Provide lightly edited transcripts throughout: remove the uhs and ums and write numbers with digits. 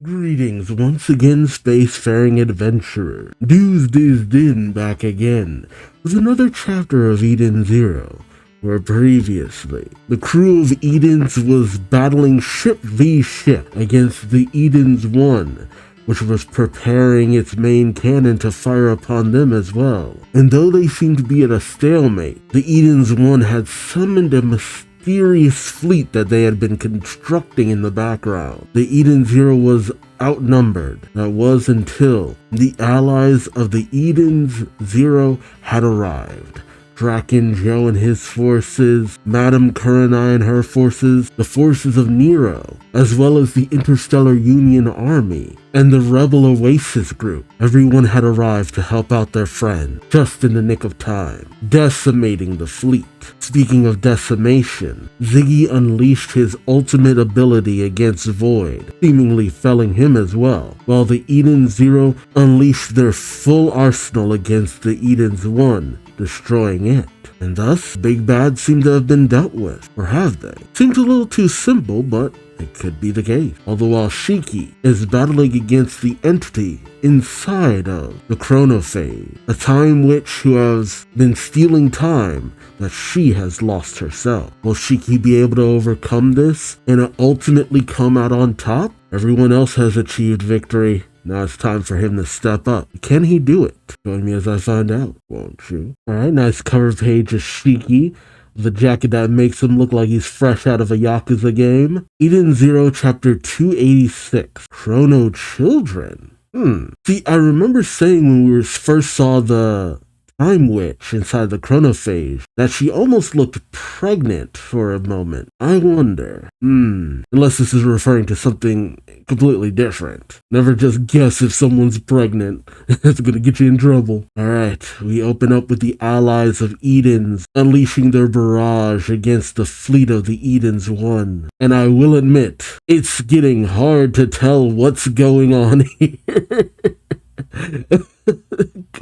Greetings once again, spacefaring adventurer. Duuz-Diz-Din back again with another chapter of Eden Zero, where previously the crew of Edens was battling ship v ship against the Edens 1, which was preparing its main cannon to fire upon them as well. And though they seemed to be at a stalemate, the Edens 1 had summoned a mysterious fleet that they had been constructing in the background. The Eden Zero was outnumbered. That was until the allies of the Eden Zero had arrived. Draken Joe and his forces, Madame Chrono and her forces, the forces of Nero, as well as the Interstellar Union Army, and the Rebel Oasis group. Everyone had arrived to help out their friend, just in the nick of time, decimating the fleet. Speaking of decimation, Ziggy unleashed his ultimate ability against Void, seemingly felling him as well, while the Eden Zero unleashed their full arsenal against the Eden's 1, destroying it. And thus, Big Bad seemed to have been dealt with, or have they? Seems a little too simple, but it could be the case. Although while Shiki is battling against the entity inside of the Chrono phase, a time witch who has been stealing time that she has lost herself. Will Shiki be able to overcome this and ultimately come out on top? Everyone else has achieved victory. Now it's time for him to step up. Can he do it? Join me as I find out, won't you? Alright, nice cover page of Shiki. The jacket that makes him look like he's fresh out of a Yakuza game. Eden Zero Chapter 286. Chrono Children. See, I remember saying when we first saw the Time Witch inside the Chronophage that she almost looked pregnant for a moment. I wonder. Unless this is referring to something completely different. Never just guess if someone's pregnant. That's gonna get you in trouble. Alright, we open up with the allies of Edens unleashing their barrage against the fleet of the Edens 1. And I will admit, it's getting hard to tell what's going on here.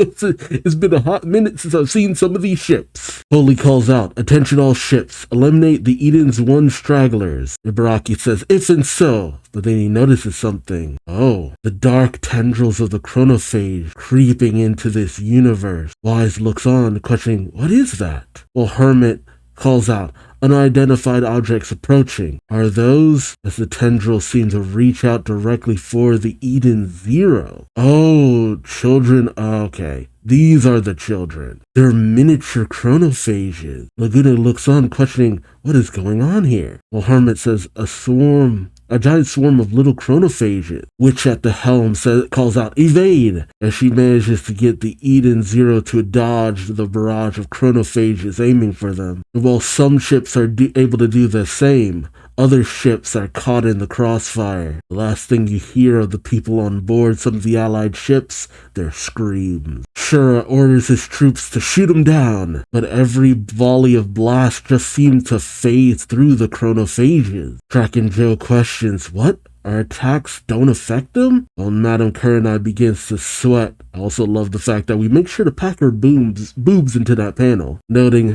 It's been a hot minute since I've seen some of these ships. Holy calls out, "Attention all ships, eliminate the Eden's 1 stragglers." Ibaraki says, "If and so," but then he notices something. Oh, the dark tendrils of the chronophage creeping into this universe. Wise looks on, questioning, what is that? Well, Hermit calls out, "Unidentified objects approaching." Are those? As the tendrils seem to reach out directly for the Eden Zero. Oh, children. Okay. These are the children. They're miniature chronophages. Laguna looks on, questioning, what is going on here? Well, Hermit says, a giant swarm of little chronophages. Witch at the helm calls out, "Evade!" as she manages to get the Eden Zero to dodge the barrage of chronophages aiming for them. And while some ships are able to do the same, other ships are caught in the crossfire. The last thing you hear of the people on board some of the allied ships, their screams. Shura orders his troops to shoot him down, but every volley of blasts just seems to phase through the chronophages. Draken Joe questions, what? Our attacks don't affect them? Well, Madame Chrono begins to sweat. I also love the fact that we make sure to pack her boobs into that panel.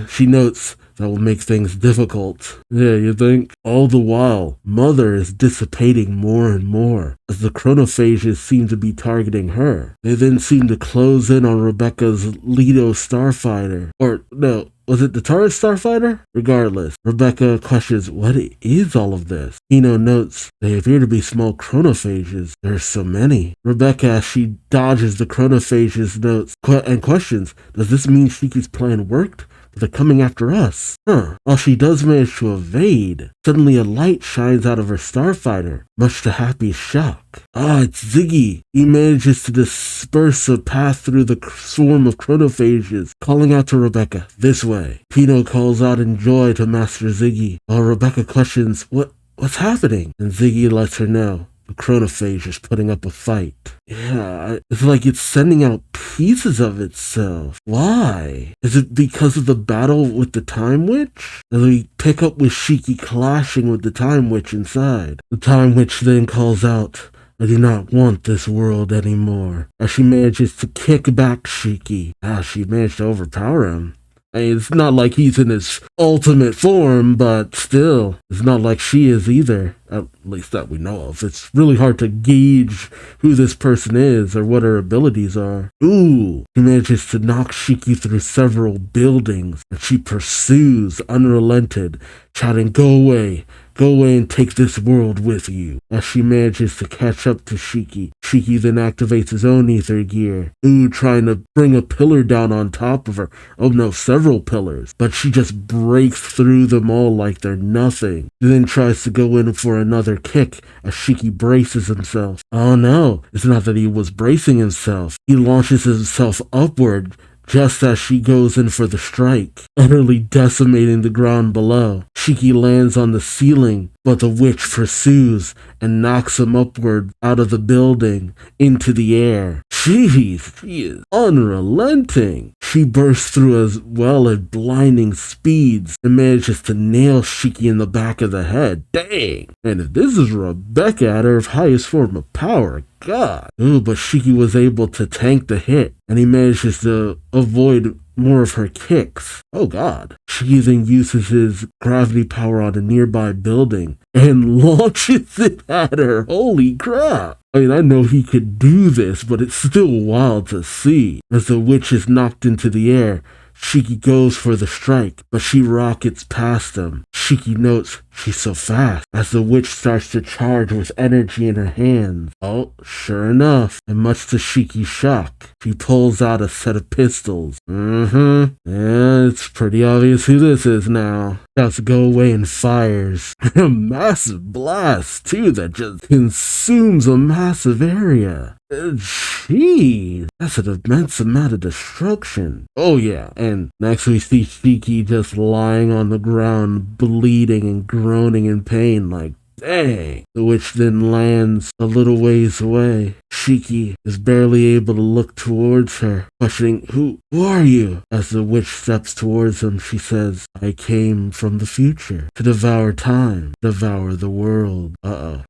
She notes, that will make things difficult. Yeah, you think? All the while, Mother is dissipating more and more, as the chronophages seem to be targeting her. They then seem to close in on Rebecca's Leto starfighter. Or, no, was it the Taurus starfighter? Regardless, Rebecca questions, what is all of this? Hino notes, they appear to be small chronophages. There's so many. Rebecca, as she dodges the chronophages, notes and questions, does this mean Shiki's plan worked? They're coming after us. While she does manage to evade, suddenly a light shines out of her starfighter, much to Happy's shock. It's Ziggy. He manages to disperse a path through the swarm of chronophages, calling out to Rebecca, this way. Pino calls out in joy to Master Ziggy, while Rebecca questions, what's happening? And Ziggy lets her know. The chronophage is putting up a fight. Yeah, it's like it's sending out pieces of itself. Why? Is it because of the battle with the Time Witch? And we pick up with Shiki clashing with the Time Witch inside. The Time Witch then calls out, I do not want this world anymore. As she manages to kick back Shiki. She managed to overpower him. I mean, it's not like he's in his ultimate form, but still, it's not like she is either. At least that we know of. It's really hard to gauge who this person is or what her abilities are. Ooh, he manages to knock Shiki through several buildings, and she pursues unrelented, shouting, go away and take this world with you. As she manages to catch up to Shiki, Shiki then activates his own ether gear, trying to bring a pillar down on top of her. Oh no, several pillars. But she just breaks through them all like they're nothing. He then tries to go in for another kick as Shiki braces himself. Oh no, it's not that he was bracing himself. He launches himself upward just as she goes in for the strike, utterly decimating the ground below. Shiki lands on the ceiling, but the witch pursues and knocks him upward out of the building into the air. Jeez, she is unrelenting. She bursts through as well at blinding speeds and manages to nail Shiki in the back of the head. Dang! And if this is Rebecca at her highest form of power, God. But Shiki was able to tank the hit, and he manages to avoid more of her kicks. Oh God. Shiki then uses his gravity power on a nearby building and launches it at her. Holy crap. I mean, I know he could do this, but it's still wild to see. As the witch is knocked into the air, Shiki goes for the strike, but she rockets past him. Shiki notes she's so fast as the witch starts to charge with energy in her hands. Oh, sure enough, and much to Shiki's shock, she pulls out a set of pistols. Yeah, it's pretty obvious who this is now. Shouts go away and fires. A massive blast, too, that just consumes a massive area. Jeez, that's an immense amount of destruction. Oh yeah, and next we see Shiki just lying on the ground, bleeding and groaning in pain like, dang. The witch then lands a little ways away. Shiki is barely able to look towards her, questioning, Who are you? As the witch steps towards him, she says, I came from the future to devour time, devour the world.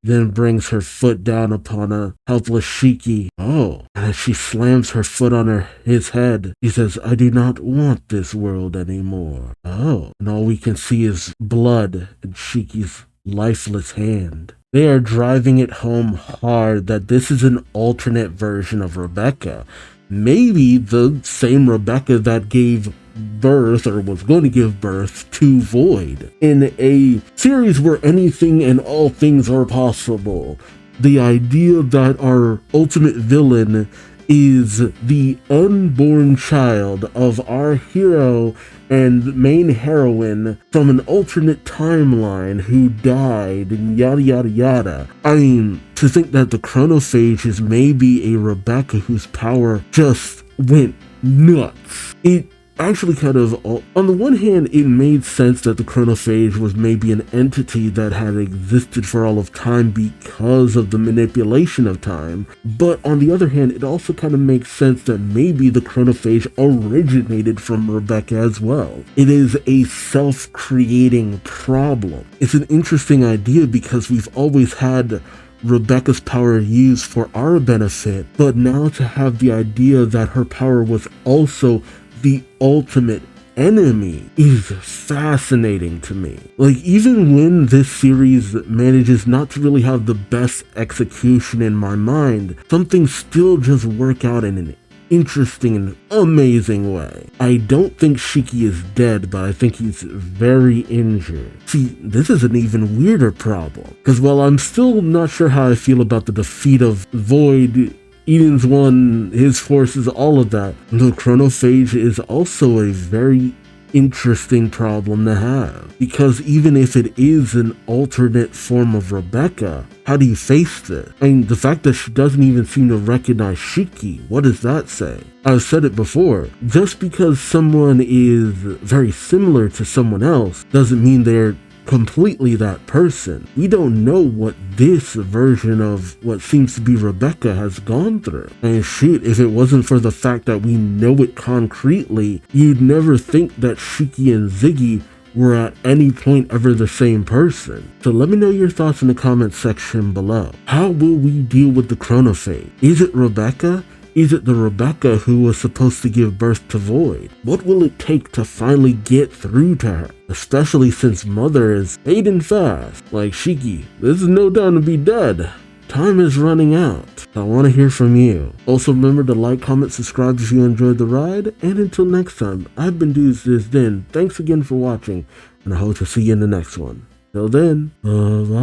Then brings her foot down upon a helpless Shiki. Oh, and as she slams her foot on his head, she says, I do not want this world anymore. Oh, and all we can see is blood in Shiki's lifeless hand. They are driving it home hard that this is an alternate version of Rebecca. Maybe the same Rebecca that gave birth or was going to give birth to Void. In a series where anything and all things are possible, the idea that our ultimate villain is the unborn child of our hero and main heroine from an alternate timeline who died and yada yada yada. I mean, to think that the chronophage is maybe a Rebecca whose power just went nuts. It actually kind of, on the one hand, it made sense that the chronophage was maybe an entity that had existed for all of time because of the manipulation of time, but on the other hand, it also kind of makes sense that maybe the chronophage originated from Rebecca as well. It is a self-creating problem. It's an interesting idea because we've always had Rebecca's power used for our benefit, but now to have the idea that her power was also the ultimate enemy is fascinating to me. Like, even when this series manages not to really have the best execution in my mind, some things still just work out in an interesting and amazing way. I don't think Shiki is dead, but I think he's very injured. See, this is an even weirder problem, because while I'm still not sure how I feel about the defeat of Void, Eden's won, his forces, all of that, the chronophage is also a very interesting problem to have. Because even if it is an alternate form of Rebecca, how do you face this? I mean, the fact that she doesn't even seem to recognize Shiki, what does that say? I've said it before, just because someone is very similar to someone else doesn't mean they're completely that person. We don't know what this version of what seems to be Rebecca has gone through. And shoot, if it wasn't for the fact that we know it concretely, you'd never think that Shiki and Ziggy were at any point ever the same person. So let me know your thoughts in the comments section below. How will we deal with the chronophage? Is it Rebecca? Is it the Rebecca who was supposed to give birth to Void? What will it take to finally get through to her? Especially since Mother is fading fast. Like, Shiki, this is no time to be dead. Time is running out. I want to hear from you. Also remember to like, comment, subscribe if you enjoyed the ride, and until next time, I've been Duuz-Diz-Din. Thanks again for watching, and I hope to see you in the next one. Till then, bye-bye.